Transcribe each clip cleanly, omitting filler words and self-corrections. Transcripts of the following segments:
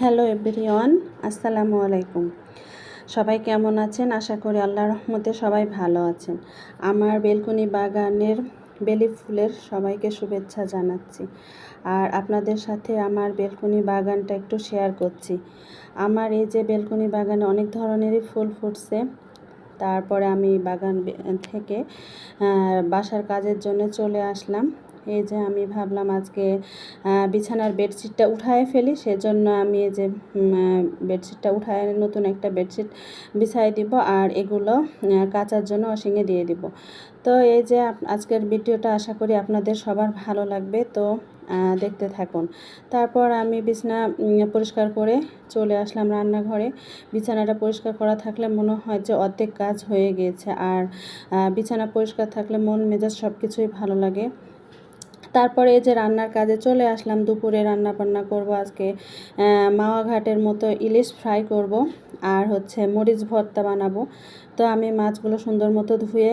Hello everyone, আসসালামু আলাইকুম। সবাই কেমন আছেন? আশা করি আল্লাহর রহমতে সবাই ভালো আছেন। আমার বেলকনি বাগানের বেলি ফুলের সবাইকে শুভেচ্ছা জানাচ্ছি। আর আপনাদের সাথে আমার বেলকনি বাগানটা একটু শেয়ার করছি। আমার এই যে বেলকনি বাগানে অনেক ধরনেরই ফুল ফুটছে। তারপরে আমি বাগান থেকে বাসার কাজের জন্য চলে আসলাম। এই যে আমি ভাবলাম আজকে বিছানার বেডশিটটা উঠায় ফেলি, সেজন্য আমি এই যে বেডশিটটা উঠায় নতুন একটা বেডশিট বিছাই দিব আর এগুলো কাচার জন্য ওয়াশিংয়ে দিয়ে দিব। তো এই যে আজকের ভিডিওটা আশা করি আপনাদের সবার ভালো লাগবে, তো দেখতে থাকুন। তারপর আমি বিছানা পরিষ্কার করে চলে আসলাম রান্নাঘরে। বিছানাটা পরিষ্কার করা থাকলে মনে হয় যে অর্ধেক কাজ হয়ে গিয়েছে, আর বিছানা পরিষ্কার থাকলে মন মেজাজ সব কিছুই ভালো লাগে। তারপরে এই যে রান্নার কাজে চলে আসলাম। দুপুরে রান্না বান্না করব আজকে মাওয়া ঘাটের মতো ইলিশ ফ্রাই করব, আর হচ্ছে মরিচ ভর্তা বানাবো। তো আমি মাছগুলো সুন্দর মতো ধুয়ে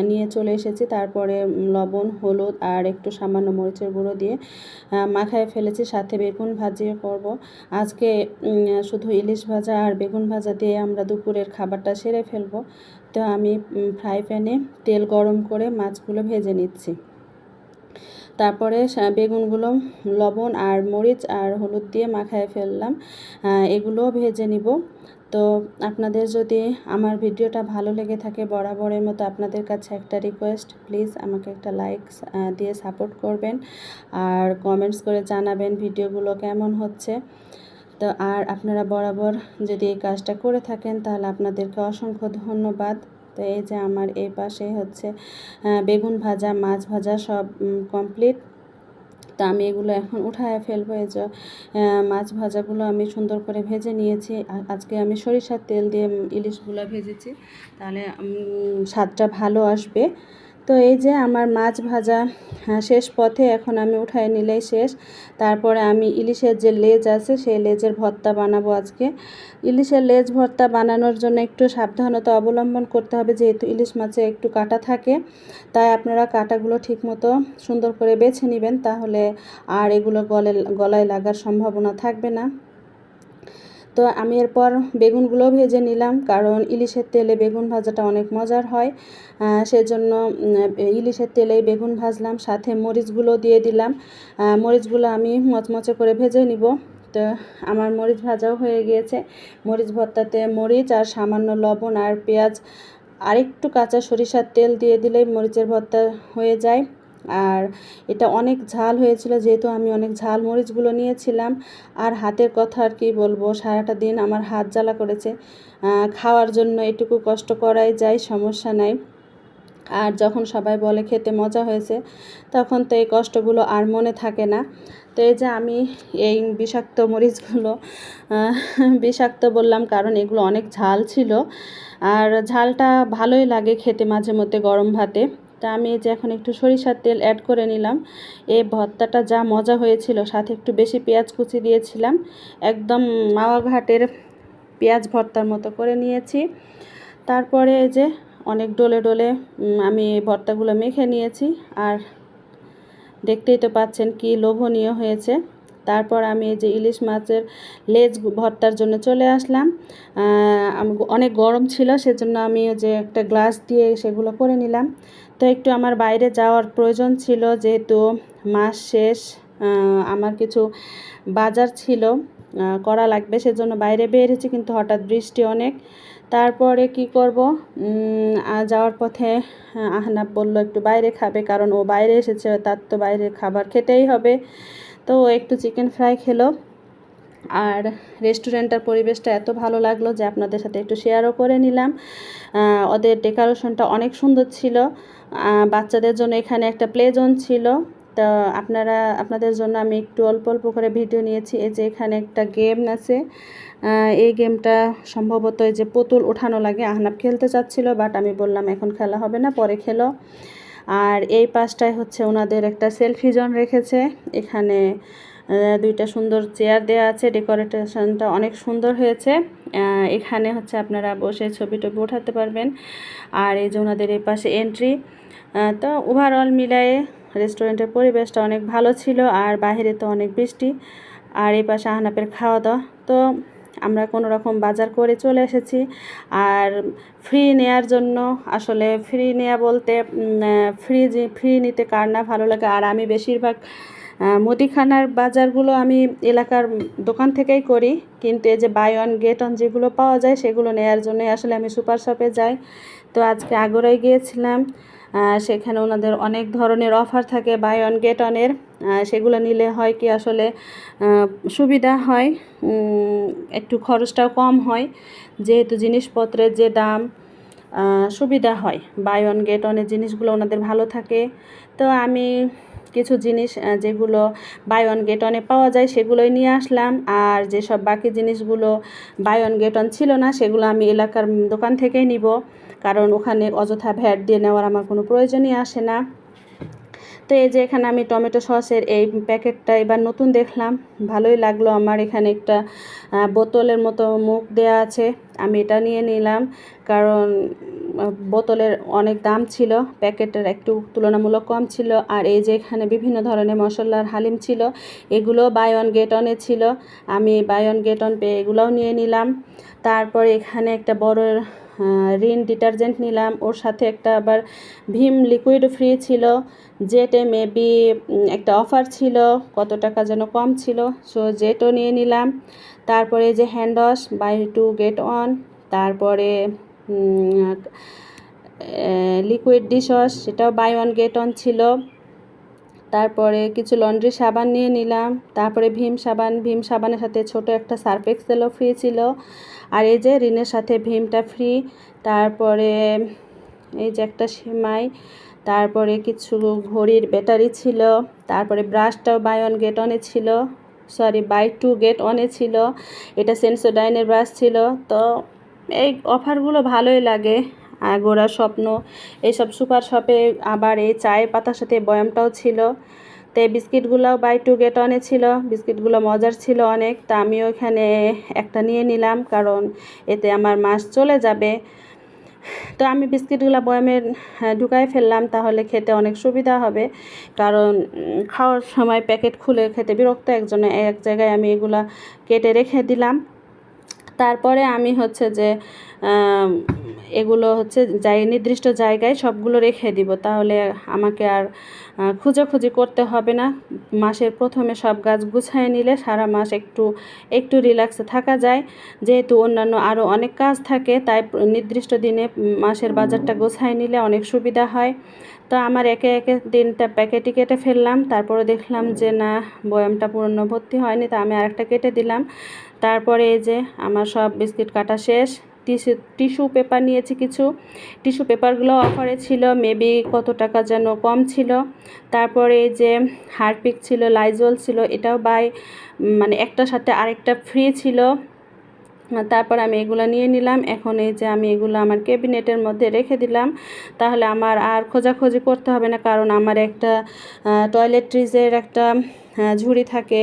নিয়ে চলে এসেছি। তারপরে লবণ, হলুদ আর একটু সামান্য মরিচের গুঁড়ো দিয়ে মাখায় ফেলেছি। সাথে বেগুন ভাজিও করব আজকে। শুধু ইলিশ ভাজা আর বেগুন ভাজা দিয়ে আমরা দুপুরের খাবারটা সেরে ফেলবো। তো আমি ফ্রাই প্যানে তেল গরম করে মাছগুলো ভেজে নিচ্ছি। তারপরে বেগুনগুলো লবণ আর মরিচ আর হলুদ দিয়ে মাখায় ফেললাম, এগুলোও ভেজে নিব। তো আপনাদের যদি আমার ভিডিওটা ভালো লেগে থাকে, বরাবরের মতো আপনাদের কাছে একটা রিকোয়েস্ট, প্লিজ আমাকে একটা লাইক দিয়ে সাপোর্ট করবেন আর কমেন্টস করে জানাবেন ভিডিওগুলো কেমন হচ্ছে। তো আর আপনারা বরাবর যদি এই কাজটা করে থাকেন তাহলে আপনাদেরকে অসংখ্য ধন্যবাদ। তো এই যে আমার এই পাশে হচ্ছে বেগুন ভাজা, মাছ ভাজা সব কমপ্লিট। তো আমি এগুলো এখন উঠায় ফেলবো। এই যে মাছ ভাজাগুলো আমি সুন্দর করে ভেজে নিয়েছি। আজকে আমি সরিষার তেল দিয়ে ইলিশগুলো ভেজেছি, তাহলে স্বাদটা ভালো আসবে। তো এই যে আমার মাছ ভাজা শেষ পথে, এখন আমি উঠায় নিলেই শেষ। তারপরে আমি ইলিশের যে লেজ আছে সেই লেজের ভর্তা বানাবো আজকে। ইলিশের লেজ ভর্তা বানানোর জন্য একটু সাবধানতা অবলম্বন করতে হবে, যেহেতু ইলিশ মাছে একটু কাঁটা থাকে। তাই আপনারা কাঁটাগুলো ঠিকমতো সুন্দর করে বেছে নেবেন, তাহলে আর এগুলো গলায় লাগার সম্ভাবনা থাকবে না। তো আমি এরপর বেগুনগুলো ভেজে নিলাম, কারণ ইলিশের তেলে বেগুন ভাজাটা অনেক মজার হয়। সেজন্য ইলিশের তেলেই বেগুন ভাজলাম, সাথে মরিচগুলো দিয়ে দিলাম। মরিচগুলো আমি মচমচে করে ভেজে নিব। তো আমার মরিচ ভাজাও হয়ে গিয়েছে। মরিচ ভর্তাতে মরিচ আর সামান্য লবণ আর পেঁয়াজ আর একটু কাঁচা সরিষার তেল দিয়ে দিলেই মরিচের ভর্তা হয়ে যায়। আর এটা অনেক ঝাল হয়েছিল, যেহেতু আমি অনেক ঝাল মরিচগুলো নিয়েছিলাম। আর হাতের কথা আর কি বলবো, সারাটা দিন আমার হাত জ্বালা করেছে। খাওয়ার জন্য এটুকু কষ্ট করাই যায়, সমস্যা নাই। আর যখন সবাই বলে খেতে মজা হয়েছে, তখন তো এই কষ্টগুলো আর মনে থাকে না। তো এই যে আমি এই বিষাক্ত মরিচগুলো বিষাক্ত বললাম কারণ এগুলো অনেক ঝাল ছিল, আর ঝালটা ভালোই লাগে খেতে মাঝে মধ্যে গরম ভাতে। তা আমি যে এখন একটু সরিষার তেল অ্যাড করে নিলাম। এই ভর্তাটা যা মজা হয়েছিল, সাথে একটু বেশি পেঁয়াজ কুচি দিয়েছিলাম। একদম মাওয়া ঘাটের পেঁয়াজ ভর্তার মতো করে নিয়েছি। তারপরে এই যে অনেক ডলে ডলে আমি ভর্তাগুলো মেখে নিয়েছি, আর দেখতেই তো পাচ্ছেন কি লোভনীয় হয়েছে। তারপর আমি এই যে ইলিশ মাছের লেজ ভর্তার জন্য চলে আসলাম। অনেক গরম ছিল, সেজন্য আমি যে একটা গ্লাস দিয়ে সেগুলো করে নিলাম। তো একটু আমার বাইরে যাওয়ার প্রয়োজন ছিল, যেহেতু মাস শেষ, আমার কিছু বাজার ছিল করা লাগবে, সেজন্য বাইরে বেরিয়েছি, কিন্তু হঠাৎ বৃষ্টি অনেক। তারপরে কি করব, যাওয়ার পথে আহনাব বলল একটু বাইরে খাবে, কারণ ও বাইরে এসেছে, তার তো বাইরে খাবার খেতেই হবে। তো একটু চিকেন ফ্রাই খেলো। আর রেস্টুরেন্টের পরিবেশটা এত ভালো লাগলো যে আপনাদের সাথে একটু শেয়ারও করে নিলাম। ওদের ডেকোরেশনটা অনেক সুন্দর ছিল। বাচ্চাদের জন্য এখানে একটা প্লে জোন ছিল। তো আপনাদের জন্য আমি একটু অল্প অল্প করে ভিডিও নিয়েছি। এই যে এখানে একটা গেম আছে, এই গেমটা সম্ভবত এই যে পুতুল ওঠানো লাগে। আহনাব খেলতে চাচ্ছিল, বাট আমি বললাম এখন খেলা হবে না, পরে খেলো। আর এই পাশটায় হচ্ছে ওনাদের একটা সেলফি জোন রেখেছে। এখানে দুইটা সুন্দর চেয়ার দেওয়া আছে, ডেকোরেশনটা অনেক সুন্দর হয়েছে। এখানে হচ্ছে আপনারা বসে ছবি টবি ওঠাতে পারবেন। আর এই যে ওনাদের এই পাশে এন্ট্রি। তো ওভারঅল মিলায়ে রেস্টুরেন্টের পরিবেশটা অনেক ভালো ছিল, আর বাইরে তো অনেক বৃষ্টি। আর এই পাশে আহনাপের খাওয়া দাওয়া। তো আমরা কোনো রকম বাজার করে চলে এসেছি। আর ফ্রি নেয়ার জন্য, আসলে ফ্রি নেয়া বলতে ফ্রি নিতে কার না ভালো লাগে। আর আমি বেশিরভাগ মুদিখানার বাজারগুলো আমি এলাকার দোকান থেকেই করি, কিন্তু এই যে বাই ওয়ান গেট ওয়ান যেগুলো পাওয়া যায় সেগুলো নেয়ার জন্যই আসলে আমি সুপার শপে যাই। তো আজকে আগুরায় গিয়েছিলাম, সেখানে ওনাদের অনেক ধরনের অফার থাকে বাই ওয়ান গেট ওয়ানের। সেগুলো নিলে হয় কি আসলে সুবিধা হয়, একটু খরচটাও কম হয়, যেহেতু জিনিসপত্রের যে দাম, সুবিধা হয়। বাই ওয়ান গেট ওয়ানের জিনিসগুলো ওনাদের ভালো থাকে। তো আমি কিছু জিনিস যেগুলো বাই ওয়ান গেট ওয়ানে পাওয়া যায় সেগুলোই নিয়ে আসলাম। আর যেসব বাকি জিনিসগুলো বাই ওয়ান গেট ওয়ান ছিল না সেগুলো আমি এলাকার দোকান থেকেই নিব, কারণ ওখানে অযথা ভ্যাট দিয়ে নেওয়ার আমার কোনো প্রয়োজনই আসে না। তো এই যে এখানে আমি টমেটো সসের এই প্যাকেটটা এবার নতুন দেখলাম, ভালোই লাগলো আমার। এখানে একটা বোতলের মতো মুখ দেয়া আছে, আমি এটা নিয়ে নিলাম, কারণ বোতলের অনেক দাম ছিল, প্যাকেটের একটু তুলনামূলক কম ছিল। আর এই যে এখানে বিভিন্ন ধরনের মশলার হালিম ছিল, এগুলো বাই ওয়ান গেট ওয়ানে ছিল, আমি বাই ওয়ান গেট ওয়ান পেয়ে এগুলোও নিয়ে নিলাম। তারপরে এখানে একটা বড় রিন ডিটারজেন্ট নিলাম, ওর সাথে একটা আবার ভিম লিকুইড ফ্রি ছিল, যেটা মেবি একটা অফার ছিল, কত টাকা যেন কম ছিল, সো যেটাও নিয়ে নিলাম। তারপরে যে hand wash buy two get one, তারপরে লিকুইড ডিশ ওয়াশ সেটাও বাই ওয়ান গেট ওয়ান ছিল। তারপরে কিছু লন্ড্রি সাবান নিয়ে নিলাম, তারপরে ভীম সাবানের সাথে ছোট একটা সার্ফ এক্সেলও ফ্রি ছিল। আর এই যে রিনের সাথে ভীমটা ফ্রি। তারপরে এই যে একটা সেমাই, তারপরে কিছু ঘড়ির ব্যাটারি ছিল, তারপরে ব্রাশটাও বাই ওয়ান গেট ওয়ানে ছিল, সরি বাই টু গেট ওয়ানে ছিল, এটা সেন্সোডাইনের ব্রাশ ছিল। তো এই অফারগুলো ভালোই লাগে। আগুরা স্বপ্ন এইসব সুপার শপে আবার এই চায়ের পাতার সাথে বয়ামটাও ছিল। তো এই বিস্কিটগুলোও বাই টু গেট ওয়ানে ছিল, বিস্কিটগুলো মজার ছিল অনেক। তা আমিও এখানে একটা নিয়ে নিলাম, কারণ এতে আমার মাস চলে যাবে। তো আমি বিস্কিটগুলো বয়ামে ঢুকাই ফেললাম, তাহলে খেতে অনেক সুবিধা হবে, কারণ খাওয়ার সময় প্যাকেট খুলে খেতে বিরক্ত একজনে, এক জায়গায় আমি এগুলা কেটে রেখে দিলাম। তারপরে আমি হচ্ছে যে এগুলো হচ্ছে নির্দিষ্ট জায়গায় সবগুলো রেখে দিব, তাহলে আমাকে আর খোঁজাখুঁজি করতে হবে না। মাসের প্রথমে সব কাজ গুছিয়ে নিলে সারা মাস একটু রিল্যাক্সে থাকা যায়, যেহেতু অন্যান্য আরও অনেক কাজ থাকে, তাই নির্দিষ্ট দিনে মাসের বাজারটা গুছিয়ে নিলে অনেক সুবিধা হয়। তো আমার একে একে 3টা প্যাকেটই কেটে ফেললাম, তারপরে দেখলাম যে না, বয়ামটা পূর্ণ ভর্তি হয়নি, তা আমি আরেকটা কেটে দিলাম। তারপরে এই যে আমার সব বিস্কিট কাটা শেষ। টিস্যু পেপার নিয়েছি কিছু, টিস্যু পেপারগুলো অফারে ছিল, মেবি কত টাকা যেন কম ছিল। তারপরে এই যে হারপিক ছিল, লাইজল ছিল, এটাও মানে একটার সাথে আরেকটা ফ্রি ছিল। তারপর আমি এগুলো নিয়ে নিলাম। এখন এই যে আমি এগুলো আমার ক্যাবিনেটের মধ্যে রেখে দিলাম, তাহলে আমার আর খোঁজাখুঁজি করতে হবে না, কারণ আমার একটা টয়লেট্রিজের একটা ঝুড়ি থাকে,